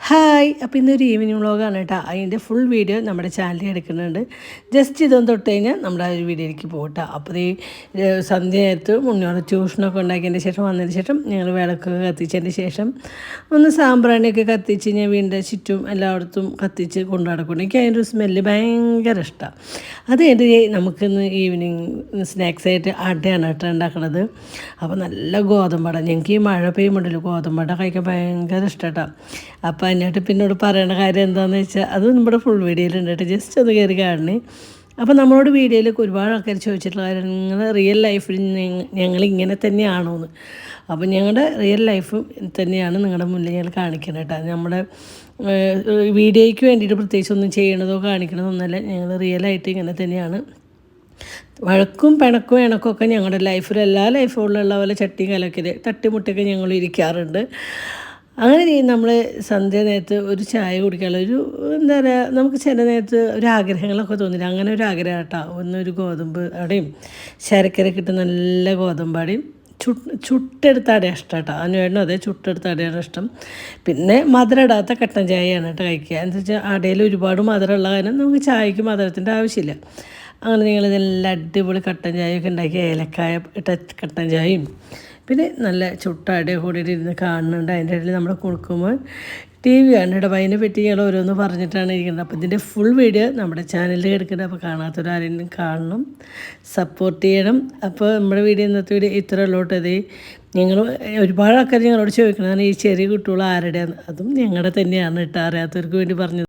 Hi, അപ്പോൾ ഇന്നൊരു evening വ്ളോഗാണ് കേട്ടോ. അതിൻ്റെ ഫുൾ വീഡിയോ നമ്മുടെ ചാനലിൽ എടുക്കുന്നുണ്ട്. ജസ്റ്റ് ഇതൊന്ന് തൊട്ട് കഴിഞ്ഞാൽ നമ്മുടെ ആ ഒരു വീഡിയോയിലേക്ക് പോകട്ടോ. അപ്പോൾ ഈ സന്ധ്യ നേരത്ത് മുന്നോട്ട് ട്യൂഷനൊക്കെ ഉണ്ടാക്കിയതിന് ശേഷം വന്നതിന് ശേഷം ഞങ്ങൾ വിളക്കൊക്കെ കത്തിച്ചതിന് ശേഷം ഒന്ന് സാമ്പ്രാണിയൊക്കെ കത്തിച്ച് ഞാൻ വീടിൻ്റെ ചുറ്റും എല്ലായിടത്തും കത്തിച്ച് കൊണ്ടു നടക്കുന്നു. എനിക്ക് അതിൻ്റെ ഒരു സ്മെല്ല് ഭയങ്കര ഇഷ്ടമാണ്. അത് കഴിഞ്ഞ് നമുക്കിന്ന് ഈവനിങ് സ്നാക്സായിട്ട് അടയാണ് കേട്ടോ ഉണ്ടാക്കണത്. അപ്പോൾ നല്ല ഗോതമ്പട, ഞങ്ങൾക്ക് ഈ മഴ പെയ്യുമ്പോഴല്ലോ ഗോതമ്പട കഴിക്കാൻ ഭയങ്കര ഇഷ്ടമാണ്. അപ്പോൾ അതിനായിട്ട് പിന്നോട് പറയണ കാര്യം എന്താണെന്ന് വെച്ചാൽ അത് നമ്മുടെ ഫുൾ വീഡിയോയിലുണ്ട് കേട്ടോ. ജസ്റ്റ് ഒന്ന് കയറി കാണണേ. അപ്പോൾ നമ്മളോട് വീഡിയോയിലേക്ക് ഒരുപാട് ആൾക്കാർ ചോദിച്ചിട്ടുള്ള കാര്യം, നിങ്ങൾ റിയൽ ലൈഫിൽ ഞങ്ങളിങ്ങനെ തന്നെയാണോ എന്ന്. അപ്പോൾ ഞങ്ങളുടെ റിയൽ ലൈഫ് തന്നെയാണ് നിങ്ങളുടെ മുന്നിൽ ഞങ്ങൾ കാണിക്കുന്നത് കേട്ടോ. നമ്മുടെ വീഡിയോയ്ക്ക് വേണ്ടിയിട്ട് പ്രത്യേകിച്ച് ഒന്നും ചെയ്യണതോ കാണിക്കണതോ ഒന്നുമല്ല. ഞങ്ങൾ റിയലായിട്ട് ഇങ്ങനെ തന്നെയാണ്. വഴക്കും പിണക്കും ഇണക്കൊക്കെ ഞങ്ങളുടെ ലൈഫിൽ എല്ലാ ലൈഫുകളിലുള്ള പോലെ ചട്ടി കലക്കിൽ തട്ടിമുട്ടൊക്കെ ഞങ്ങൾ ഇരിക്കാറുണ്ട്. അങ്ങനെ നമ്മൾ സന്ധ്യ നേരത്ത് ഒരു ചായ കുടിക്കാനുള്ള ഒരു എന്താ പറയുക, നമുക്ക് ചില നേരത്ത് ഒരു ആഗ്രഹങ്ങളൊക്കെ തോന്നില്ല. അങ്ങനെ ഒരു ആഗ്രഹം കേട്ടോ. ഒന്നൊരു ഗോതമ്പ് അടയും ശർക്കരയൊക്കെ ഇട്ട് നല്ല ഗോതമ്പടിയും ചുട്ടെടുത്ത അടയാണ് ഇഷ്ടം കേട്ടോ. അതിനുവേണ്ടി അതേ ചുട്ടെടുത്ത അടയാണ് ഇഷ്ടം. പിന്നെ മധുരം ഇടാത്ത കട്ടൻ ചായയാണ് കേട്ടോ കഴിക്കുക. എന്താ വെച്ചാൽ അടയിൽ ഒരുപാട് മധുരമുള്ള കാരണം നമുക്ക് ചായക്ക് മധുരത്തിൻ്റെ ആവശ്യമില്ല. അങ്ങനെ ഞങ്ങളിതെല്ലാം അടിപൊളി കട്ടൻ ചായയൊക്കെ ഉണ്ടാക്കി, ഏലക്കായ ഇട്ട കട്ടൻ ചായയും പിന്നെ നല്ല ചുട്ട അടയോ കൂടിയിട്ട് ഇരുന്ന് കാണുന്നുണ്ട്. അതിൻ്റെ ഇടയിൽ നമ്മൾ കൊടുക്കുമ്പോൾ ടി വി കാണുന്നുണ്ട്. അപ്പോൾ അതിനെ പറ്റി ഞങ്ങൾ ഓരോന്ന് പറഞ്ഞിട്ടാണ് ഇരിക്കുന്നത്. അപ്പോൾ ഇതിൻ്റെ ഫുൾ വീഡിയോ നമ്മുടെ ചാനലിൽ എടുക്കുന്നുണ്ട്. അപ്പോൾ കാണാത്തവരാരെങ്കിലും കാണണം, സപ്പോർട്ട് ചെയ്യണം. അപ്പോൾ നമ്മുടെ വീഡിയോ ഇന്നത്തെ വീഡിയോ ഇത്ര ഉള്ളോട്ടത്. ഞങ്ങൾ ഒരുപാട് ആൾക്കാർ ഞങ്ങളോട് ചോദിക്കണം ഈ ചെറിയ കുട്ടികൾ ആരുടെയാണ്, അതും ഞങ്ങളുടെ തന്നെയാണ് കേട്ടോ. അറിയാത്തവർക്ക് വേണ്ടി പറഞ്ഞത്.